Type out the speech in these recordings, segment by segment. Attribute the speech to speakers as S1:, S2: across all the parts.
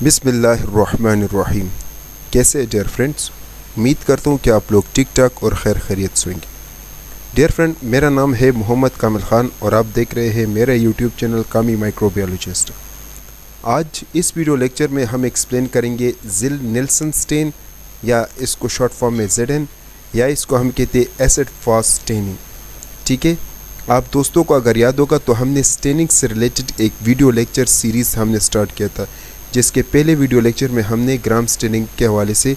S1: बिस्मिल्लाहिर्रहमानिर्रहीम। कैसे है डियर फ्रेंड्स? उम्मीद करता हूँ कि आप लोग ठीक ठाक और खैर खैरियत से होंगे। डियर फ्रेंड, मेरा नाम है मोहम्मद कामिल ख़ान और आप देख रहे हैं मेरा यूट्यूब चैनल कामी माइक्रोबायोलॉजिस्ट। आज इस वीडियो लेक्चर में हम एक्सप्लेन करेंगे ज़िल नीलसन स्टेन, या इसको शॉर्ट फॉर्म में ZN, या इसको हम कहते हैं एसिड फास्ट स्टेनिंग। ठीक है, आप दोस्तों को अगर याद होगा तो हमने स्टेनिंग से रिलेटेड एक वीडियो लेक्चर सीरीज़ हमने स्टार्ट किया था, जिसके पहले वीडियो लेक्चर में हमने ग्राम स्टेनिंग के हवाले से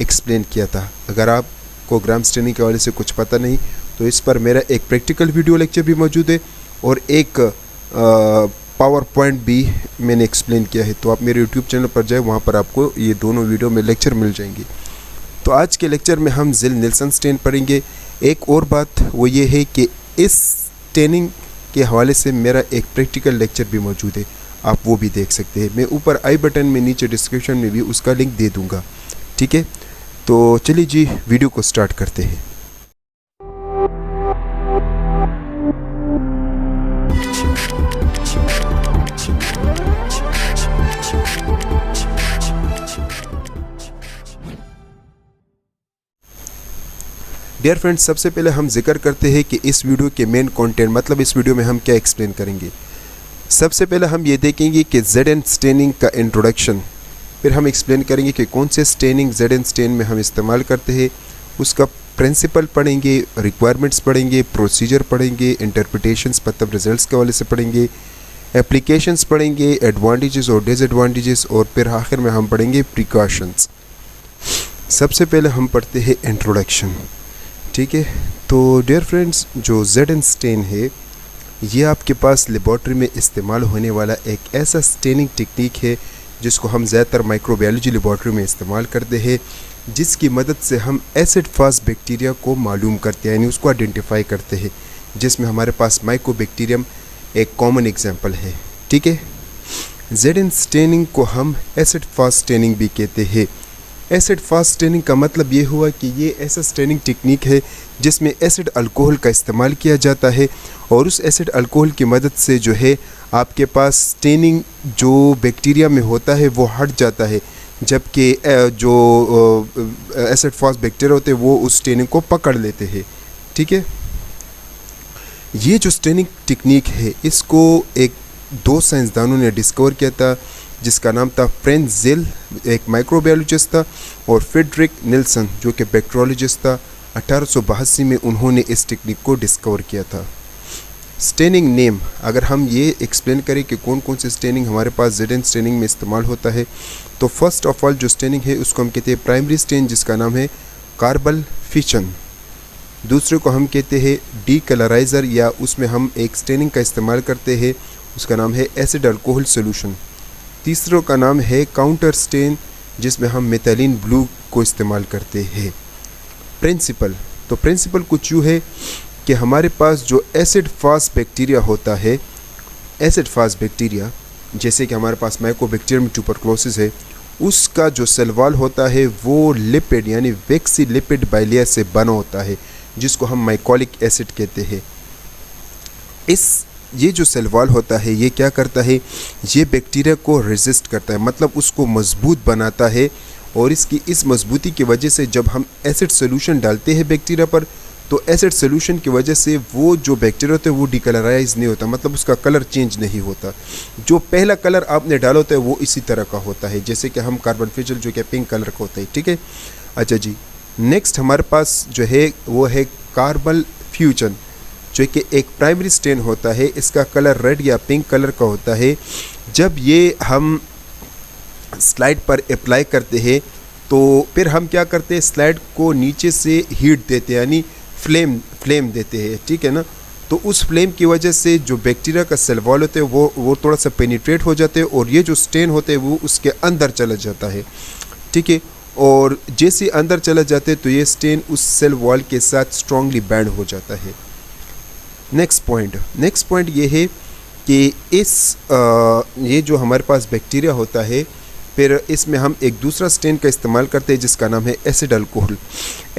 S1: एक्सप्लेन किया था। अगर आपको ग्राम स्टेनिंग के हवाले से कुछ पता नहीं तो इस पर मेरा एक प्रैक्टिकल वीडियो लेक्चर भी मौजूद है और एक पावर पॉइंट भी मैंने एक्सप्लेन किया है। तो आप मेरे यूट्यूब चैनल पर जाए, वहाँ पर आपको ये दोनों वीडियो में लेक्चर मिल जाएंगे। तो आज के लेक्चर में हम ज़िल नीलसन स्टेन पढ़ेंगे। एक और बात वो ये है कि इस स्टेनिंग के हवाले से मेरा एक प्रैक्टिकल लेक्चर भी मौजूद है, आप वो भी देख सकते हैं। मैं ऊपर आई बटन में, नीचे डिस्क्रिप्शन में भी उसका लिंक दे दूंगा। ठीक है, तो चलिए जी वीडियो को स्टार्ट करते हैं। डियर फ्रेंड्स, सबसे पहले हम जिक्र करते हैं कि इस वीडियो के मेन कंटेंट, मतलब इस वीडियो में हम क्या एक्सप्लेन करेंगे। सबसे पहले हम ये देखेंगे कि ZN स्टेनिंग का इंट्रोडक्शन, फिर हम एक्सप्लेन करेंगे कि कौन से स्टेनिंग ZN स्टेन में हम इस्तेमाल करते हैं, उसका प्रिंसिपल पढ़ेंगे, रिक्वायरमेंट्स पढ़ेंगे, प्रोसीजर पढ़ेंगे, इंटरप्रिटेशंस मतलब रिजल्ट्स के हवाले से पढ़ेंगे, एप्लीकेशंस पढ़ेंगे, एडवांटेजेस और डिसएडवांटेजेस, और फिर आखिर में हम पढ़ेंगे प्रिकॉशंस। सबसे पहले हम पढ़ते हैं इंट्रोडक्शन। ठीक है, तो डियर फ्रेंड्स, जो ZN स्टेन है ये आपके पास लेबॉर्ट्री में इस्तेमाल होने वाला एक ऐसा स्टेनिंग टेक्निक है जिसको हम ज़्यादातर माइक्रोबायोलॉजी लेबॉर्ट्री में इस्तेमाल करते हैं, जिसकी मदद से हम एसिड फास्ट बैक्टीरिया को मालूम करते हैं, यानी उसको आइडेंटिफाई करते हैं, जिसमें हमारे पास माइकोबैक्टीरियम एक कॉमन एग्जांपल है। ठीक है, ZN स्टेनिंग को हम एसिड फास्ट स्टेनिंग भी कहते हैं। एसिड फास्ट स्टेनिंग का मतलब ये हुआ कि ये ऐसा स्टेनिंग टेक्निक है जिसमें एसिड अल्कोहल का इस्तेमाल किया जाता है, और उस एसिड अल्कोहल की मदद से जो है आपके पास स्टेनिंग जो बैक्टीरिया में होता है वो हट जाता है, जबकि जो एसिड फास्ट बैक्टीरिया होते हैं वो उस स्टेनिंग को पकड़ लेते हैं। ठीक है, ये जो स्टेनिंग टेक्निक है इसको दो साइंसदानों ने डिस्कवर किया था, जिसका नाम था फ्रेंच ज़िल, एक माइक्रोबायोलॉजिस्ट था, और फ्रेडरिक नीलसन जो कि बैक्टीरियोलॉजिस्ट था। 1882 में उन्होंने इस टेक्निक को डिस्कवर किया था। स्टेनिंग नेम, अगर हम ये एक्सप्लेन करें कि कौन कौन से स्टेनिंग हमारे पास ZN स्टेनिंग में इस्तेमाल होता है, तो फर्स्ट ऑफ ऑल जो स्टेनिंग है उसको हम कहते हैं प्राइमरी स्टेन, जिसका नाम है कार्बल फिशन। दूसरे को हम कहते हैं डी कलराइज़र, या उसमें हम एक स्टेनिंग का इस्तेमाल करते हैं, उसका नाम है एसिड अल्कोहल सोल्यूशन। तीसरों का नाम है काउंटर स्टेन, जिसमें हम मेथिलीन ब्लू को इस्तेमाल करते हैं। प्रिंसिपल, तो प्रिंसिपल कुछ यूँ है कि हमारे पास जो एसिड फास्ट बैक्टीरिया होता है, एसिड फास्ट बैक्टीरिया जैसे कि हमारे पास माइकोबैक्टीरियम ट्यूबरक्लोसिस है, उसका जो सेल वॉल होता है वो लिपिड यानी वैक्सी लिपिड बाइलेयर से बना होता है, जिसको हम माइकोलिक एसिड कहते हैं। ये जो सेल वॉल होता है ये क्या करता है, ये बैक्टीरिया को रेजिस्ट करता है, मतलब उसको मजबूत बनाता है, और इस मजबूती की वजह से जब हम एसिड सोल्यूशन डालते हैं बैक्टीरिया पर, तो एसिड सोल्यूशन की वजह से वो जो बैक्टीरिया होता है वो डिकलराइज नहीं होता, मतलब उसका कलर चेंज नहीं होता। जो पहला कलर आपने डाला होता है वो इसी तरह का होता है, जैसे कि हम कार्बन फिशल जो कि पिंक कलर का होता है। ठीक है, अच्छा जी, नेक्स्ट हमारे पास जो है वो है कार्बल फ्यूजन, जो कि एक प्राइमरी स्टेन होता है। इसका कलर रेड या पिंक कलर का होता है। जब ये हम स्लाइड पर अप्लाई करते हैं तो फिर हम क्या करते हैं, स्लाइड को नीचे से हीट देते हैं, यानी फ्लेम देते हैं। ठीक है ना, तो उस फ्लेम की वजह से जो बैक्टीरिया का सेल वॉल होते हैं वो थोड़ा सा पेनिट्रेट हो जाते हैं, और ये जो स्टेन होते हैं वो उसके अंदर चला जाता है। ठीक है, और जैसे अंदर चला जाते हैं तो ये स्टेन उस सेल वॉल के साथ स्ट्रांगली बैंड हो जाता है। नेक्स्ट पॉइंट ये है कि ये जो हमारे पास बैक्टीरिया होता है, फिर इसमें हम एक दूसरा स्टेन का इस्तेमाल करते हैं जिसका नाम है एसिड अल्कोहल।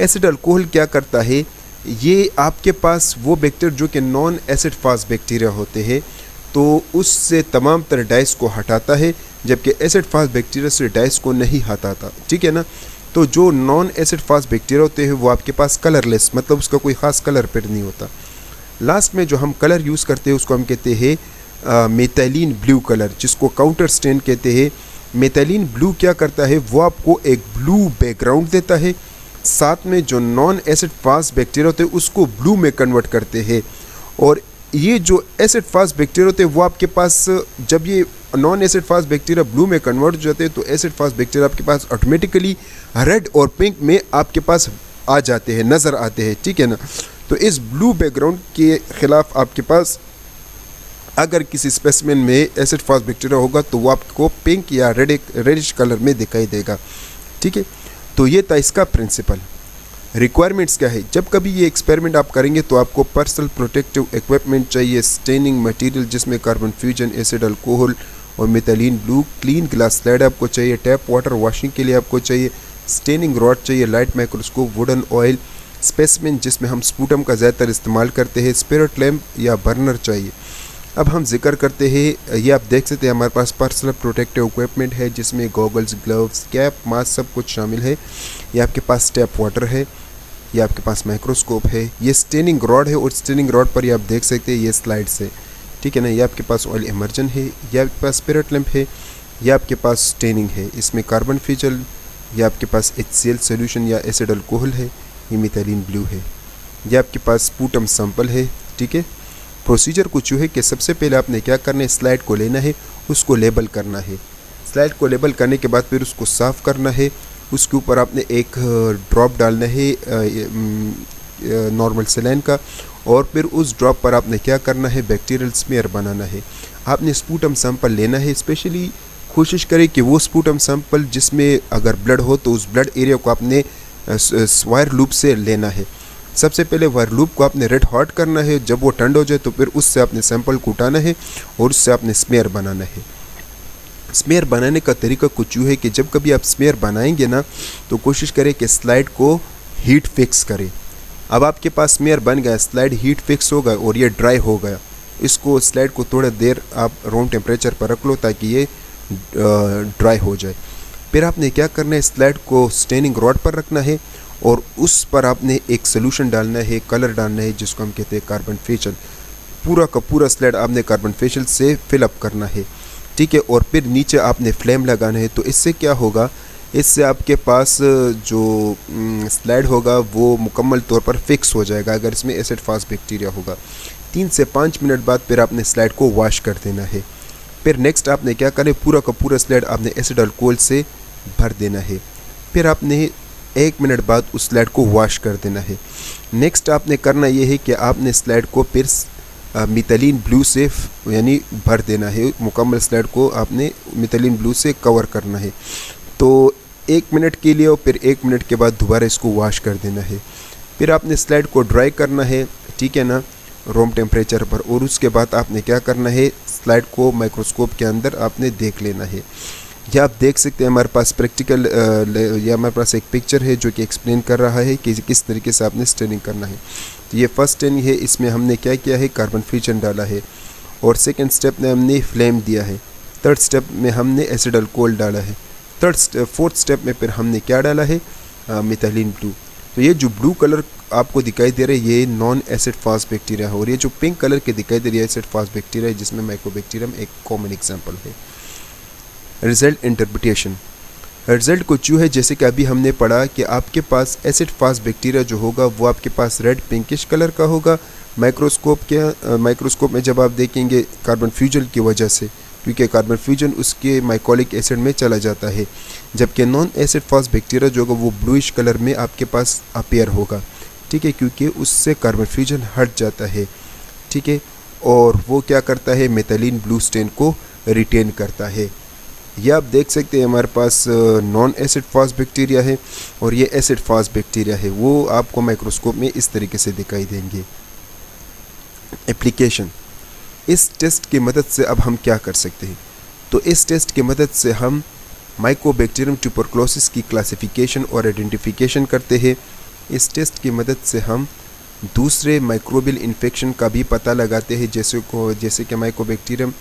S1: एसिड अल्कोहल क्या करता है, ये आपके पास वो बैक्टीरिया जो कि नॉन एसिड फास्ट बैक्टीरिया होते हैं, तो उससे तमाम तरह डाइस को हटाता है, जबकि एसिड फास्ट बैक्टीरिया से डाइस को नहीं हटाता, ठीक है ना। तो जो नॉन एसिड फास्ट बैक्टीरिया होते हैं वो आपके पास कलरलेस, मतलब उसका कोई ख़ास कलर पर नहीं होता। लास्ट में जो हम कलर यूज़ करते हैं उसको हम कहते हैं मेथिलीन ब्लू कलर, जिसको काउंटर स्टेन कहते हैं। मेथिलीन ब्लू क्या करता है, वो आपको एक ब्लू बैकग्राउंड देता है, साथ में जो नॉन एसिड फास्ट बैक्टीरिया होते हैं उसको ब्लू में कन्वर्ट करते हैं। और ये जो एसिड फास्ट बैक्टीरिया होते हैं वो आपके पास, जब ये non acid fast bacteria blue में कन्वर्ट हो जाते हैं तो एसिड फास्ट बैक्टीरिया आपके पास ऑटोमेटिकली रेड और पिंक में आपके पास आ जाते हैं, नज़र आते हैं, ठीक है ना। तो इस ब्लू बैकग्राउंड के ख़िलाफ़ आपके पास अगर किसी स्पेसिमेन में एसिड फास्ट बैक्टीरिया होगा तो वो आपको पिंक या रेडिश कलर में दिखाई देगा, ठीक है। तो ये था इसका प्रिंसिपल। रिक्वायरमेंट्स क्या है, जब कभी ये एक्सपेरिमेंट आप करेंगे तो आपको पर्सनल प्रोटेक्टिव इक्विपमेंट चाहिए, स्टेनिंग मटेरियल जिसमें कार्बन फ्यूजन, एसिड अल्कोहल और methylene blue, clean glass slide आपको चाहिए, टैप वाटर वॉशिंग के लिए आपको चाहिए, स्टेनिंग रॉड चाहिए, light microscope, wooden oil, specimen जिसमें हम स्पूटम का ज़्यादातर इस्तेमाल करते हैं, स्पिरिट लैम्प या बर्नर चाहिए। अब हम जिक्र करते हैं, ये आप देख सकते हैं हमारे पास पर्सनल प्रोटेक्टिव इक्विपमेंट है जिसमें गॉगल्स, ग्लव्स, कैप, मास्क सब कुछ शामिल है। ये आपके पास टैप वाटर है, ये आपके पास माइक्रोस्कोप है, ये स्टेनिंग रॉड है और स्टेनिंग रॉड पर ये आप देख सकते हैं ये स्लाइड्स है, ठीक है ना। ये आपके पास ऑयल इमर्जन है, ये आपके पास स्पिरिट लैम्प है, ये आपके पास स्टेनिंग है, इसमें कार्बन फ्यूजन, ये आपके पास HCl सोल्यूशन या एसिड अल्कोहल है, ये मेथिलीन ब्लू है, ये आपके पास स्पूटम सैंपल है, ठीक है। प्रोसीजर कुछ यूँ है कि सबसे पहले आपने क्या करना है, स्लाइड को लेना है, उसको लेबल करना है। स्लाइड को लेबल करने के बाद फिर उसको साफ़ करना है, उसके ऊपर आपने एक ड्रॉप डालना है नॉर्मल सेलाइन का, और फिर उस ड्रॉप पर आपने क्या करना है, बैक्टीरियल स्मीयर बनाना है। आपने स्पूटम सैंपल लेना है, स्पेशली कोशिश करें कि वो स्पूटम सैंपल जिसमें अगर ब्लड हो तो उस ब्लड एरिया को आपने वायर लूप से लेना है। सबसे पहले वायर लूप को आपने रेड हॉट करना है, जब वो ठंड हो जाए तो फिर उससे आपने सैंपल को उठाना है और उससे आपने स्मेयर बनाना है। स्मेयर बनाने का तरीका कुछ यूँ है कि जब कभी आप स्मेयर बनाएंगे ना तो कोशिश करें कि स्लाइड को हीट फिक्स करें। अब आपके पास स्मेयर बन गया, स्लाइड हीट फिक्स हो गया और ये ड्राई हो गया, इसको स्लाइड को थोड़ा देर आप रूम टेम्परेचर पर रख लो ताकि ये ड्राई हो जाए। फिर आपने क्या करना है, स्लाइड को स्टेनिंग रॉड पर रखना है और उस पर आपने एक सोल्यूशन डालना है, कलर डालना है जिसको हम कहते हैं कार्बन फेशियल। पूरा का पूरा स्लाइड आपने कार्बन फेशियल से फिलअप करना है, ठीक है। और फिर नीचे आपने फ्लेम लगाना है। तो इससे क्या होगा, इससे आपके पास जो स्लाइड होगा वो मुकम्मल तौर पर फिक्स हो जाएगा अगर इसमें एसिड फास्ट बैक्टीरिया होगा। 3 से 5 मिनट बाद फिर आपने स्लाइड को वॉश कर देना है। फिर नेक्स्ट आपने क्या करें, पूरा का पूरा स्लाइड आपने एसिड अल्कोहल से भर देना है। फिर आपने 1 मिनट बाद उस स्लाइड को वॉश कर देना है। नेक्स्ट आपने करना ये है कि आपने स्लाइड को फिर मेथिलीन ब्लू से यानी भर देना है, मुकम्मल स्लाइड को आपने मेथिलीन ब्लू से कवर करना है। तो 1 मिनट के लिए और फिर 1 मिनट के बाद दोबारा इसको वॉश कर देना है। फिर आपने स्लाइड को ड्राई करना है, ठीक है ना, रूम टेम्परेचर पर। और उसके बाद आपने क्या करना है, स्लाइड को माइक्रोस्कोप के अंदर आपने देख लेना है। यह आप देख सकते हैं हमारे पास प्रैक्टिकल या हमारे पास एक पिक्चर है जो कि एक्सप्लेन कर रहा है कि किस तरीके से आपने स्टेनिंग करना है। तो ये फर्स्ट स्टेनिंग है, इसमें हमने क्या किया है, कार्बन फ्यूजन डाला है। और सेकंड स्टेप में हमने फ्लेम दिया है। थर्ड स्टेप में हमने एसिड अल्कोहल डाला है। फोर्थ स्टेप में फिर हमने क्या डाला है, मेथिलीन ब्लू। तो ये जो ब्लू कलर आपको दिखाई दे रहा है ये नॉन एसिड फास्ट बैक्टीरिया है, और ये जो पिंक कलर के दिखाई दे रही है एसिड फास्ट बैक्टीरिया है जिसमें माइकोबैक्टीरियम एक कॉमन एग्जाम्पल है। रिजल्ट इंटरप्रिटेशन, रिजल्ट कुछ यूँ है जैसे कि अभी हमने पढ़ा कि आपके पास एसिड फास्ट बैक्टीरिया जो होगा वो आपके पास रेड पिंकिश कलर का होगा। माइक्रोस्कोप में जब आप देखेंगे कार्बन फ्यूजन की वजह से, क्योंकि कार्बन फ्यूजन उसके माइकोलिक एसिड में चला जाता है, जबकि नॉन एसिड फास्ट बैक्टीरिया जो होगा वो ब्लूइश कलर में आपके पास अपीयर होगा, ठीक है, क्योंकि उससे कार्बन फ्यूजन हट जाता है, ठीक है। और वो क्या करता है, मेथिलीन ब्लू स्टेन को रिटेन करता है। यह आप देख सकते हैं हमारे पास नॉन एसिड फास्ट बैक्टीरिया है और ये एसिड फास्ट बैक्टीरिया है, वो आपको माइक्रोस्कोप में इस तरीके से दिखाई देंगे। एप्लीकेशन, इस टेस्ट की मदद से अब हम क्या कर सकते हैं, तो इस टेस्ट की मदद से हम माइकोबैक्टीरियम ट्यूबरकुलोसिस की क्लासिफिकेशन और आइडेंटिफिकेशन करते हैं। इस टेस्ट की मदद से हम दूसरे माइक्रोबियल इन्फेक्शन का भी पता लगाते हैं, जैसे कि माइकोबैक्टीरियम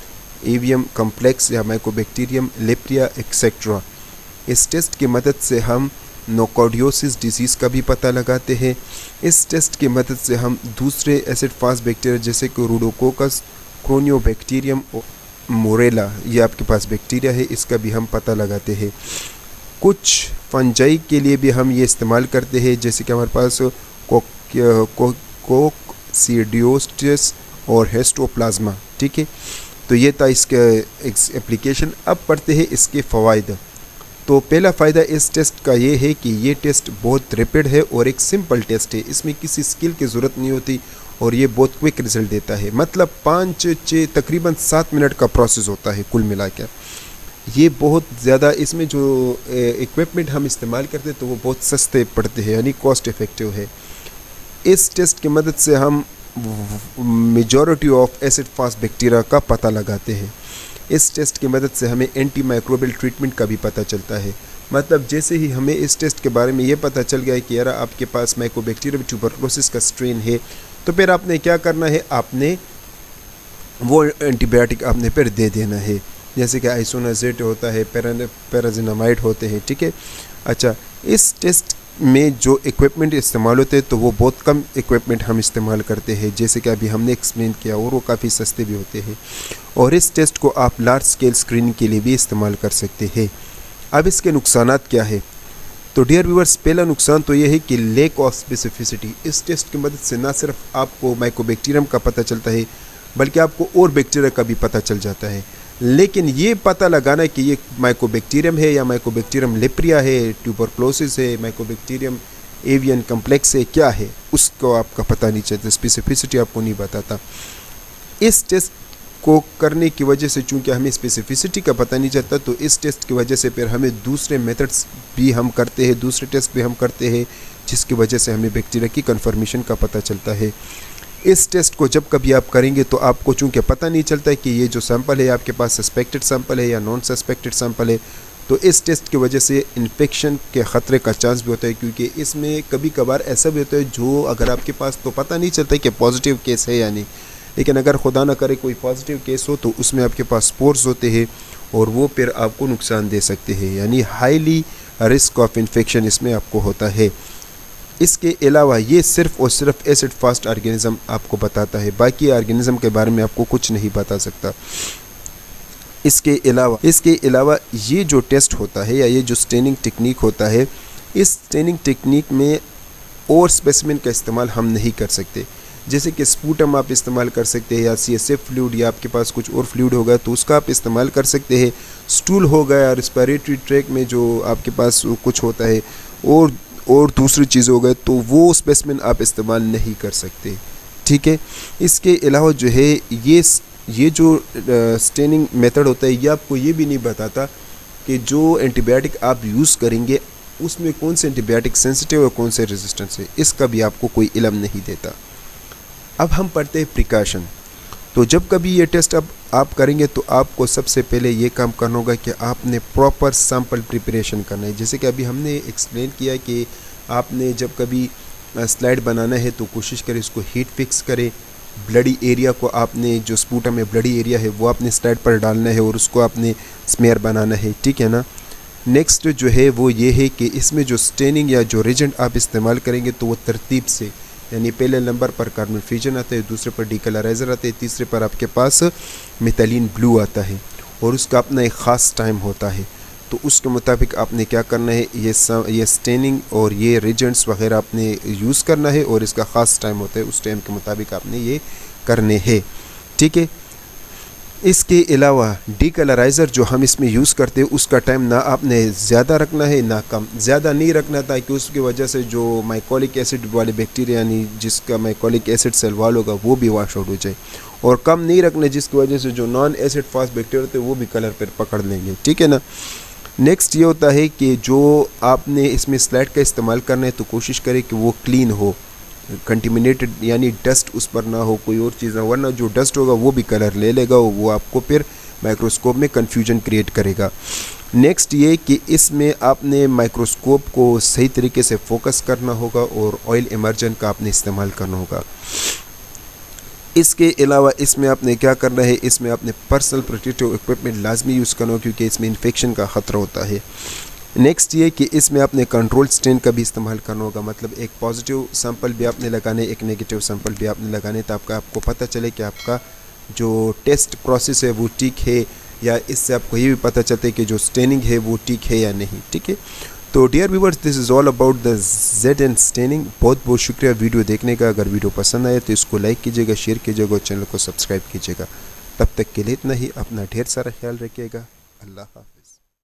S1: एवियम कम्प्लेक्स या माइकोबैक्टीरियम लेप्रिया एक्सेट्रा। इस टेस्ट की मदद से हम नोकार्डियोसिस डिजीज़ का भी पता लगाते हैं। इस टेस्ट की मदद से हम दूसरे एसिड फास्ट बैक्टीरिया जैसे कि रूडोकोकस, क्रोनियोबैक्टीरियम, मोरेला, ये आपके पास बैक्टीरिया है, इसका भी हम पता लगाते हैं। कुछ फंजाई के लिए भी हम ये इस्तेमाल करते हैं, जैसे कि हमारे पास कोक्सीडियोस्टिस और हिस्टोप्लाज्मा। ठीक है, तो ये था इसका एप्लीकेशन। अब पढ़ते हैं इसके फ़वाइद। तो पहला फ़ायदा इस टेस्ट का ये है कि ये टेस्ट बहुत रैपिड है और एक सिंपल टेस्ट है, इसमें किसी स्किल की ज़रूरत नहीं होती और ये बहुत क्विक रिज़ल्ट देता है। मतलब 5-6 तकरीबन 7 मिनट का प्रोसेस होता है कुल मिलाकर। ये बहुत ज़्यादा, इसमें जो इक्विपमेंट हम इस्तेमाल करते हैं तो वो बहुत सस्ते पड़ते हैं, यानी कॉस्ट इफ़ेक्टिव है। इस टेस्ट की मदद से हम majority of acid fast bacteria का पता लगाते हैं। इस टेस्ट की मदद से हमें एंटी माइक्रोबियल ट्रीटमेंट का भी पता चलता है। मतलब जैसे ही हमें इस टेस्ट के बारे में ये पता चल गया है कि यार आपके पास माइकोबैक्टीरियम ट्यूबरकुलोसिस का स्ट्रेन है, तो फिर आपने क्या करना है, आपने वो एंटीबायोटिक आपने फिर दे देना है, जैसे कि आइसोनाजेट होता है, पैराजिनामाइड होते हैं। ठीक है, अच्छा, इस टेस्ट में जो इक्विपमेंट इस्तेमाल होते हैं तो वो बहुत कम इक्विपमेंट हम इस्तेमाल करते हैं, जैसे कि अभी हमने एक्सप्लेन किया, और वो काफ़ी सस्ते भी होते हैं। और इस टेस्ट को आप लार्ज स्केल स्क्रीनिंग के लिए भी इस्तेमाल कर सकते हैं। अब इसके नुकसानात क्या है? तो डियर व्यूअर्स, पहला नुकसान तो ये है कि लैक ऑफ स्पेसिफिसिटी। इस टेस्ट की मदद से ना सिर्फ आपको माइकोबैक्टीरियम का पता चलता है बल्कि आपको और बैक्टीरिया का भी पता चल जाता है, लेकिन ये पता लगाना कि ये माइकोबैक्टीरियम है या माइकोबैक्टीरियम लेप्रिया है, ट्यूबरकुलोसिस है, माइकोबैक्टीरियम एवियन कम्प्लेक्स है, क्या है, उसको आपका पता नहीं चलता, स्पेसिफिसिटी आपको नहीं बताता। इस टेस्ट को करने की वजह से चूंकि हमें स्पेसिफिसिटी का पता नहीं चलता, तो इस टेस्ट की वजह से फिर हमें दूसरे मेथड्स भी हम करते हैं, दूसरे टेस्ट भी हम करते हैं, जिसकी वजह से हमें बैक्टीरिया की कन्फर्मेशन का पता चलता है। इस टेस्ट को जब कभी आप करेंगे तो आपको चूंकि पता नहीं चलता है कि ये जो सैंपल है आपके पास सस्पेक्टेड सैंपल है या नॉन सस्पेक्टेड सैंपल है, तो इस टेस्ट की वजह से इन्फेक्शन के ख़तरे का चांस भी होता है, क्योंकि इसमें कभी कभार ऐसा भी होता है जो अगर आपके पास तो पता नहीं चलता है कि पॉजिटिव केस है या नहीं, लेकिन अगर खुदा ना करे कोई पॉजिटिव केस हो तो उसमें आपके पास स्पोर्स होते हैं और वो फिर आपको नुकसान दे सकते हैं, यानी हाईली रिस्क ऑफ इन्फेक्शन इसमें आपको होता है। इसके अलावा ये सिर्फ और सिर्फ एसिड फास्ट ऑर्गेनिज़म आपको बताता है, बाकी ऑर्गेनिज़म के बारे में आपको कुछ नहीं बता सकता। इसके अलावा ये जो टेस्ट होता है या ये जो स्टेनिंग टेक्निक होता है, इस स्टेनिंग टेक्निक में और स्पेसिमेन का इस्तेमाल हम नहीं कर सकते, जैसे कि स्पूटम आप इस्तेमाल कर सकते हैं या CSF फ्लूइड या आपके पास कुछ और फ्लूइड होगा तो उसका आप इस्तेमाल कर सकते हैं। स्टूल हो गया, रिस्पिरेटरी ट्रैक में जो आपके पास कुछ होता है और दूसरी चीज़ हो गए, तो वो स्पेसिमेन आप इस्तेमाल नहीं कर सकते। ठीक है, इसके अलावा जो है ये जो स्टेनिंग मेथड होता है, ये आपको ये भी नहीं बताता कि जो एंटीबायोटिक आप यूज़ करेंगे उसमें कौन से एंटीबायोटिक सेंसिटिव और कौन से रेजिस्टेंस है, इसका भी आपको कोई इल्म नहीं देता। अब हम पढ़ते हैं प्रिकॉशन। तो जब कभी ये टेस्ट अब आप करेंगे तो आपको सबसे पहले ये काम करना होगा कि आपने प्रॉपर सैम्पल प्रिपरेशन करना है। जैसे कि अभी हमने एक्सप्लेन किया कि आपने जब कभी स्लाइड बनाना है तो कोशिश करें इसको हीट फिक्स करें, ब्लडी एरिया को आपने जो स्पूटम में ब्लडी एरिया है वो आपने स्लाइड पर डालना है और उसको आपने स्मेयर बनाना है। ठीक है ना। नेक्स्ट जो है वो ये है कि इसमें जो स्टेनिंग या जो रिजेंट आप इस्तेमाल करेंगे तो वो तरतीब से, यानी पहले नंबर पर कार्बन फ्यूजन आता है, दूसरे पर डीकलराइज़र आता है, तीसरे पर आपके पास मिथाइलिन ब्लू आता है और उसका अपना एक ख़ास टाइम होता है। तो उसके मुताबिक आपने क्या करना है, ये स्टेनिंग और ये रिजेंट्स वगैरह आपने यूज़ करना है और इसका ख़ास टाइम होता है, उस टाइम के मुताबिक आपने ये करने हैं। ठीक है। इसके अलावा डीकलराइज़र जो हम इसमें यूज़ करते हैं उसका टाइम ना आपने ज़्यादा रखना है ना कम, ज़्यादा नहीं रखना ताकि उसकी वजह से जो माइकोलिक एसिड वाले बैक्टीरिया यानी जिसका माइकोलिक एसिड सेल वॉल होगा वो भी वॉश आउट हो जाए, और कम नहीं रखना जिसकी वजह से जो नॉन एसिड फास्ट बैक्टीरिया होते हैं वो भी कलर पर पकड़ लेंगे। ठीक है ना। नेक्स्ट ये होता है कि जो आपने इसमें स्लाइड का इस्तेमाल करना है तो कोशिश करें कि वो क्लीन हो, कंटिमिनेटेड यानी डस्ट उस पर ना हो, कोई और चीज़ ना, वरना जो डस्ट होगा वो भी कलर ले लेगा, वो आपको फिर माइक्रोस्कोप में कन्फ्यूजन क्रिएट करेगा। नेक्स्ट ये कि इसमें आपने माइक्रोस्कोप को सही तरीके से फोकस करना होगा और ऑयल इमर्जन का आपने इस्तेमाल करना होगा। इसके अलावा इसमें आपने क्या करना है, इसमें आपने पर्सनल प्रोटेक्टिव इक्विपमेंट लाजमी यूज़ करना हो क्योंकि इसमें इन्फेक्शन का ख़तरा होता है। नेक्स्ट ये कि इसमें आपने कंट्रोल स्टेन का भी इस्तेमाल करना होगा, मतलब एक पॉजिटिव सैंपल भी आपने लगाने, एक नेगेटिव सैंपल भी आपने लगाने, ताकि आपको पता चले कि आपका जो टेस्ट प्रोसेस है वो ठीक है, या इससे आपको ये भी पता चलता है कि जो स्टेनिंग है वो ठीक है या नहीं। ठीक है, तो dear viewers, this is all about the ZN staining. बहुत बहुत शुक्रिया वीडियो देखने का। अगर वीडियो पसंद आए तो इसको लाइक कीजिएगा, शेयर कीजिएगा और चैनल को सब्सक्राइब कीजिएगा। तब तक के लिए इतना ही। अपना ढेर सारा ख्याल रखिएगा। अल्लाह हाफ़िज़।